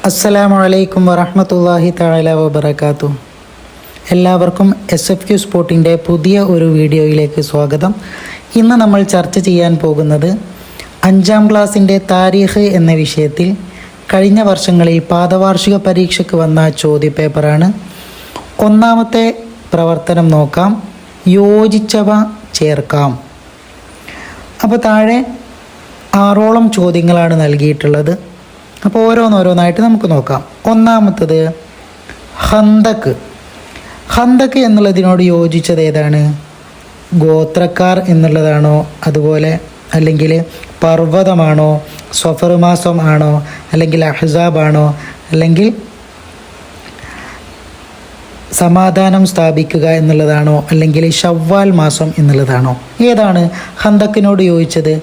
അസ്സലാമു അലൈക്കും വറഹ്മത്തുള്ളാഹി തആല വബറകാതുഹു. എല്ലാവർക്കും SFQ സ്പോർട്ടിൻ്റെ പുതിയ ഒരു വീഡിയോയിലേക്ക് സ്വാഗതം. ഇന്ന് നമ്മൾ ചർച്ച ചെയ്യാൻ പോകുന്നത് 5ാം ക്ലാസ്സിൻ്റെ താരീഖ് എന്ന വിഷയത്തിൽ കഴിഞ്ഞ വർഷങ്ങളിൽ പാദവാർഷിക പരീക്ഷയ്ക്ക് വന്ന ചോദ്യപേപ്പറാണ്. ഒന്നാമത്തെ പ്രവർത്തനം നോക്കാം. യോജിച്ചവ ചേർക്കാം. അപ്പോൾ താഴെ 6ഓളം ചോദ്യങ്ങളാണ് നൽകിയിട്ടുള്ളത്. അപ്പോൾ ഓരോന്നായിട്ട് നമുക്ക് നോക്കാം. ഒന്നാമത്തത് ഖന്ദക്ക്. ഖന്ദക്ക് എന്നുള്ളതിനോട് യോജിച്ചത് ഏതാണ്? ഗോത്രക്കാർ എന്നുള്ളതാണോ, അതുപോലെ അല്ലെങ്കിൽ പർവ്വതമാണോ, സഫർ മാസം ആണോ, അല്ലെങ്കിൽ അഹ്സാബ് ആണോ, അല്ലെങ്കിൽ സമാധാനം സ്ഥാപിക്കുക എന്നുള്ളതാണോ, അല്ലെങ്കിൽ ഷവ്വാൽ മാസം എന്നുള്ളതാണോ? ഏതാണ് ഖന്ദക്കിനോട് യോജിച്ചത്?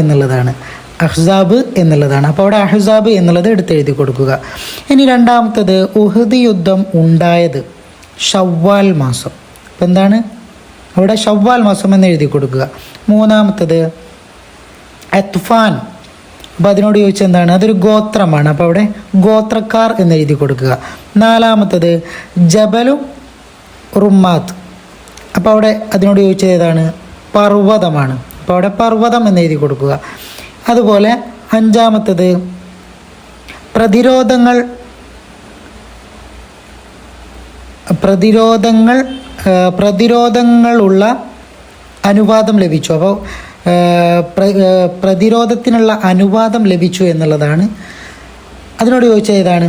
എന്നുള്ളതാണ്, അഹ്സാബ് എന്നുള്ളതാണ്. അപ്പോൾ അവിടെ അഹ്സാബ് എന്നുള്ളത് എടുത്തെഴുതി കൊടുക്കുക. ഇനി രണ്ടാമത്തത് ഉഹദ് യുദ്ധം ഉണ്ടായത് ഷവ്വാൽ മാസം. അപ്പോൾ എന്താണ് അവിടെ? ഷവ്വാൽ മാസം എന്ന് എഴുതി കൊടുക്കുക. മൂന്നാമത്തത് അത്ഫാൻ. അപ്പോൾ അതിനോട് ചോദിച്ചാൽ എന്താണ്? അതൊരു ഗോത്രമാണ്. അപ്പോൾ അവിടെ ഗോത്രക്കാർ എന്ന് എഴുതി കൊടുക്കുക. നാലാമത്തത് ജബലു റുമാത്ത്. അപ്പോൾ അവിടെ അതിനോട് ചോദിച്ചത് ഏതാണ്? പർവ്വതമാണ്. അപ്പോൾ അവിടെ പർവ്വതം എന്ന് എഴുതി കൊടുക്കുക. അതുപോലെ അഞ്ചാമത്തത് പ്രതിരോധങ്ങളുള്ള അനുവാദം ലഭിച്ചു. അപ്പോൾ പ്രതിരോധത്തിനുള്ള അനുവാദം ലഭിച്ചു എന്നുള്ളതാണ്. അതിനോട് ചോദിച്ചാൽ ഏതാണ്?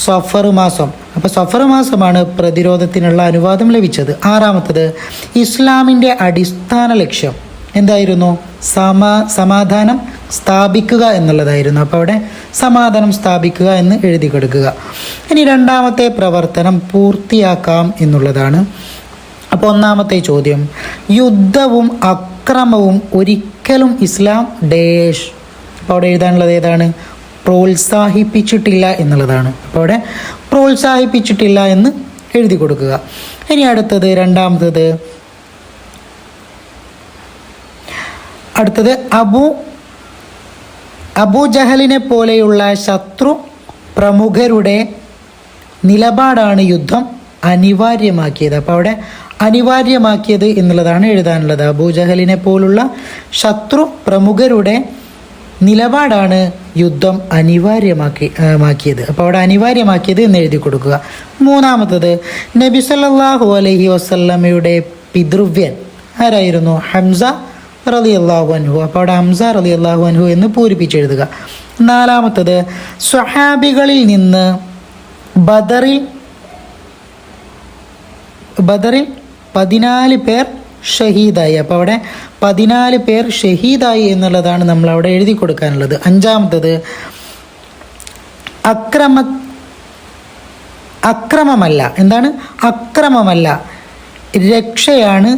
സഫർ മാസം. അപ്പോൾ സഫർ മാസമാണ് പ്രതിരോധത്തിനുള്ള അനുവാദം ലഭിച്ചത്. ആറാമത്തത് ഇസ്ലാമിൻ്റെ അടിസ്ഥാന ലക്ഷ്യം എന്തായിരുന്നു? സമാധാനം സ്ഥാപിക്കുക എന്നുള്ളതായിരുന്നു. അപ്പോൾ അവിടെ സമാധാനം സ്ഥാപിക്കുക എന്ന് എഴുതി കൊടുക്കുക. ഇനി രണ്ടാമത്തെ പ്രവർത്തനം പൂർത്തിയാക്കാം എന്നുള്ളതാണ്. അപ്പോൾ ഒന്നാമത്തെ ചോദ്യം, യുദ്ധവും അക്രമവും ഒരിക്കലും ഇസ്ലാം ഡേഷ്. അപ്പോൾ അവിടെ എഴുതാനുള്ളത് ഏതാണ്? പ്രോത്സാഹിപ്പിച്ചിട്ടില്ല എന്നുള്ളതാണ്. അപ്പോൾ അവിടെ പ്രോത്സാഹിപ്പിച്ചിട്ടില്ല എന്ന് എഴുതി കൊടുക്കുക. ഇനി അടുത്തത് അടുത്തത് അബൂ ജഹലിനെ പോലെയുള്ള ശത്രു പ്രമുഖരുടെ നിലപാടാണ് യുദ്ധം അനിവാര്യമാക്കിയത്. അപ്പോൾ അവിടെ അനിവാര്യമാക്കിയത് എന്നുള്ളതാണ് എഴുതാനുള്ളത്. അബൂ ജഹലിനെ പോലുള്ള ശത്രു പ്രമുഖരുടെ നിലപാടാണ് യുദ്ധം അനിവാര്യമാക്കിയത്. അപ്പോൾ അവിടെ അനിവാര്യമാക്കിയത് എന്ന് എഴുതി കൊടുക്കുക. മൂന്നാമത്തത് നബി സല്ലല്ലാഹു അലൈഹി വസല്ലമയുടെ പിതൃവ്യൻ ആരായിരുന്നു? ഹംസ റളിയല്ലാഹു അൻഹു. അപ്പോൾ അവിടെ ഹംസ റളിയല്ലാഹു അൻഹു എന്ന് പൂരിപ്പിച്ചെഴുതുക. നാലാമത്തത് സ്വഹാബികളിൽ നിന്ന് ബദറിൽ 14 പേർ ഷഹീദായി. അപ്പോൾ അവിടെ 14 പേർ ഷഹീദായി എന്നുള്ളതാണ് നമ്മൾ അവിടെ എഴുതി കൊടുക്കാനുള്ളത്. അഞ്ചാമത്തത് അക്രമമല്ല. എന്താണ്? അക്രമമല്ല, രക്ഷയാണ്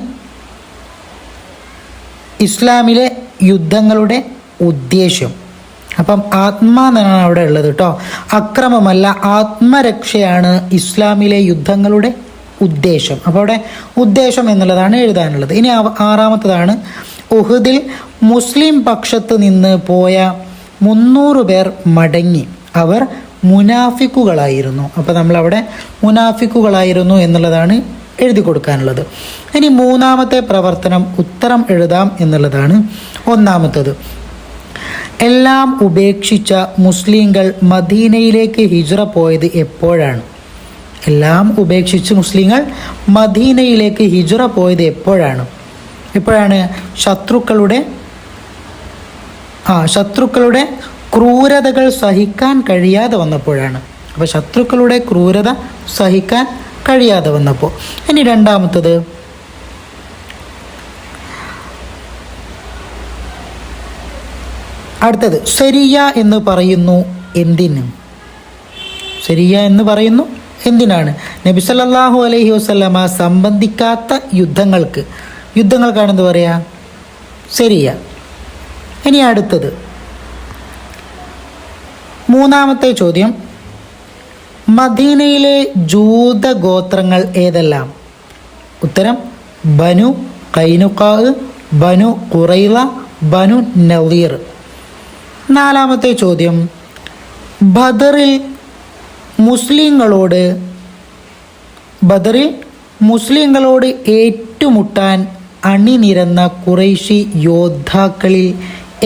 ഇസ്ലാമിലെ യുദ്ധങ്ങളുടെ ഉദ്ദേശ്യം. അപ്പം എന്നാണ് അവിടെ ഉള്ളത് കേട്ടോ. അക്രമമല്ല, ആത്മരക്ഷയാണ് ഇസ്ലാമിലെ യുദ്ധങ്ങളുടെ ഉദ്ദേശം. അപ്പോൾ അവിടെ ഉദ്ദേശം എന്നുള്ളതാണ് എഴുതാനുള്ളത്. ഇനി ആറാമത്തതാണ് ഉഹദിൽ മുസ്ലിം പക്ഷത്ത് നിന്ന് പോയ 300 പേർ മടങ്ങി. അവർ മുനാഫിക്കുകളായിരുന്നു. അപ്പോൾ നമ്മളവിടെ മുനാഫിക്കുകളായിരുന്നു എന്നുള്ളതാണ് എഴുതി കൊടുക്കാനുള്ളത്. ഇനി മൂന്നാമത്തെ പ്രവർത്തനം ഉത്തരം എഴുതാം എന്നുള്ളതാണ്. ഒന്നാമത്തത് എല്ലാം ഉപേക്ഷിച്ച മുസ്ലിങ്ങൾ മദീനയിലേക്ക് ഹിജ്റ പോയത് എപ്പോഴാണ്? എല്ലാം ഉപേക്ഷിച്ച് മുസ്ലിങ്ങൾ മദീനയിലേക്ക് ഹിജ്റ പോയത് എപ്പോഴാണ്? ശത്രുക്കളുടെ ക്രൂരതകൾ സഹിക്കാൻ കഴിയാതെ വന്നപ്പോഴാണ്. അപ്പോൾ ശത്രുക്കളുടെ ക്രൂരത സഹിക്കാൻ കഴിയാതെ വന്നപ്പോൾ. ഇനി രണ്ടാമത്തത് അടുത്തത് ശരിയ എന്ന് പറയുന്നു എന്തിന്? ശരിയ എന്ന് പറയുന്നു എന്തിനാണ്? നബി സല്ലല്ലാഹു അലൈഹി വസല്ലമ സംബന്ധിക്കാത്ത യുദ്ധങ്ങൾക്കാണ് എന്ത് പറയുക? ശരിയ. ഇനി അടുത്തത് മൂന്നാമത്തെ ചോദ്യം, മദീനയിലെ ജൂത ഗോത്രങ്ങൾ ഏതെല്ലാം? ഉത്തരം ബനു ഖൈനുഖാ, ബനു ഖുറൈള, ബനു നളീർ. നാലാമത്തെ ചോദ്യം, ബദറിൽ മുസ്ലിങ്ങളോട് ഏറ്റുമുട്ടാൻ അണിനിരന്ന ഖുറൈശി യോദ്ധാക്കളിൽ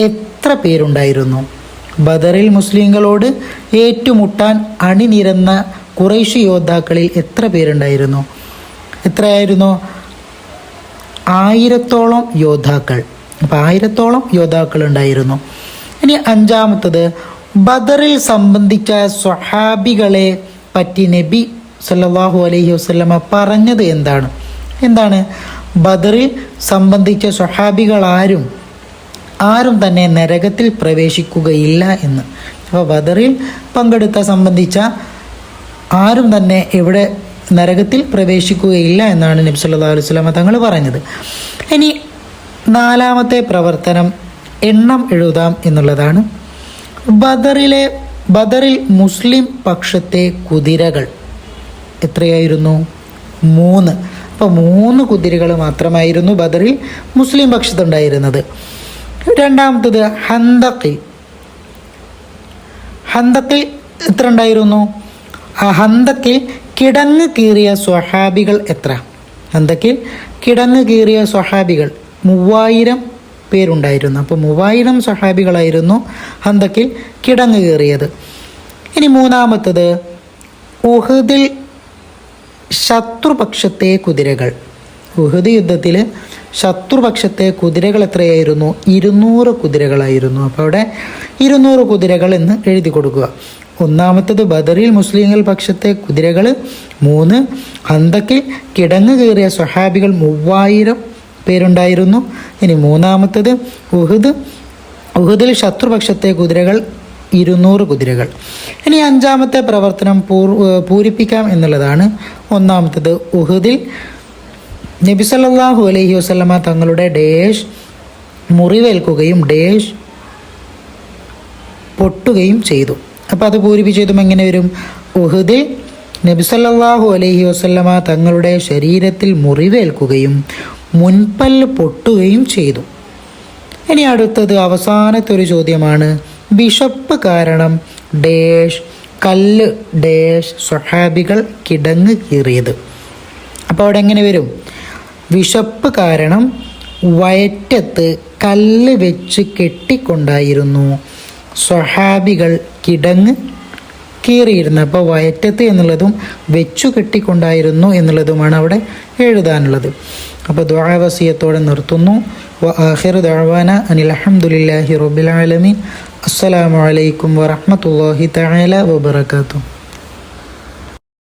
എത്ര പേരുണ്ടായിരുന്നു? ബദറിൽ മുസ്ലിങ്ങളോട് ഏറ്റുമുട്ടാൻ അണിനിരന്ന ഖുറൈശി യോദ്ധാക്കളിൽ എത്ര പേരുണ്ടായിരുന്നു? എത്രയായിരുന്നു? 1000-ഓളം യോദ്ധാക്കൾ. അപ്പോൾ 1000-ഓളം യോദ്ധാക്കൾ ഉണ്ടായിരുന്നു. ഇനി അഞ്ചാമത്തത്, ബദറിൽ സംബന്ധിച്ച സ്വഹാബികളെ പറ്റി നബി സല്ലല്ലാഹു അലൈഹി വസല്ലമ പറഞ്ഞത് എന്താണ്? ബദറിൽ സംബന്ധിച്ച സ്വഹാബികൾ ആരും തന്നെ നരകത്തിൽ പ്രവേശിക്കുകയില്ല എന്ന്. അപ്പോൾ ബദറിൽ സംബന്ധിച്ച ആരും തന്നെ നരകത്തിൽ പ്രവേശിക്കുകയില്ല എന്നാണ് നബി സല്ലല്ലാഹു അലൈഹി വസല്ലമ തങ്ങൾ പറഞ്ഞത്. ഇനി നാലാമത്തെ പ്രവർത്തനം എണ്ണം എഴുതാം എന്നുള്ളതാണ്. ബദറിൽ മുസ്ലിം പക്ഷത്തെ കുതിരകൾ എത്രയായിരുന്നു? 3. അപ്പോൾ 3 കുതിരകൾ മാത്രമായിരുന്നു ബദറിൽ മുസ്ലിം പക്ഷത്തുണ്ടായിരുന്നത്. രണ്ടാമത്തത് ഹന്തക്കിൽ എത്ര ഉണ്ടായിരുന്നു? ഹന്തക്കിൽ കിടങ്ങ് കീറിയ സ്വഹാബികൾ എത്ര? ഹന്തക്കിൽ കിടങ്ങ് കീറിയ സ്വഹാബികൾ 3000 പേരുണ്ടായിരുന്നു. അപ്പോൾ 3000 സ്വഹാബികളായിരുന്നു ഹന്തക്കിൽ കിടങ്ങ് കീറിയത്. ഇനി മൂന്നാമത്തത്, ഉഹദിൽ ശത്രുപക്ഷത്തെ കുതിരകൾ. ഉഹദ് യുദ്ധത്തിൽ ശത്രുപക്ഷത്തെ കുതിരകൾ എത്രയായിരുന്നു? 200 കുതിരകളായിരുന്നു. അപ്പോൾ അവിടെ 200 കുതിരകൾ എന്ന് എഴുതി കൊടുക്കുക. ഒന്നാമത്തത് ബദറിൽ മുസ്ലിങ്ങൾ പക്ഷത്തെ കുതിരകൾ 3. ഹന്തക്കിൽ കിടങ്ങ് കയറിയ സ്വഹാബികൾ 3000 പേരുണ്ടായിരുന്നു. ഇനി മൂന്നാമത്തത് ഉഹദിൽ ശത്രുപക്ഷത്തെ കുതിരകൾ 200 കുതിരകൾ. ഇനി അഞ്ചാമത്തെ പ്രവർത്തനം പൂരിപ്പിക്കാം എന്നുള്ളതാണ്. ഒന്നാമത്തത്, ഉഹദിൽ നബി സല്ലല്ലാഹു അലൈഹി വസല്ലമ തങ്ങളുടെ മുറിവേൽക്കുകയും പൊട്ടുകയും ചെയ്തു. അപ്പോൾ അത് പൂരിപ്പിച്ചതും എങ്ങനെ വരും? ഉഹദിൽ നബി സല്ലല്ലാഹു അലൈഹി വസല്ലമ തങ്ങളുടെ ശരീരത്തിൽ മുറിവേൽക്കുകയും മുൻപല്ല് പൊട്ടുകയും ചെയ്തു. ഇനി അടുത്തത് അവസാനത്തെ ഒരു ചോദ്യമാണ്. വിശപ്പ് കാരണം കല്ല് സ്വഹാബികൾ കിടങ്ങ് കീറിയത്. അപ്പോൾ അവിടെ എങ്ങനെ വരും? വിശപ്പ് കാരണം വയറ്റത്ത് കല്ല് വെച്ച് കെട്ടിക്കൊണ്ടായിരുന്നു സ്വഹാബികൾ കിടങ്ങ് കീറിയിരുന്നു. അപ്പോൾ വയറ്റത്ത് എന്നുള്ളതും വെച്ചു കെട്ടിക്കൊണ്ടായിരുന്നു എന്നുള്ളതുമാണ് അവിടെ എഴുതാനുള്ളത്. അപ്പോൾ ദുആ വസിയത്തോടെ നിർത്തുന്നു. വആഖിറു ദഅവാന അനിൽ ഹംദുലില്ലാഹി റബ്ബിൽ ആലമീൻ. അസ്സലാമു അലൈക്കും വറഹ്മത്തുള്ളാഹി തആല വബറകാതുഹു.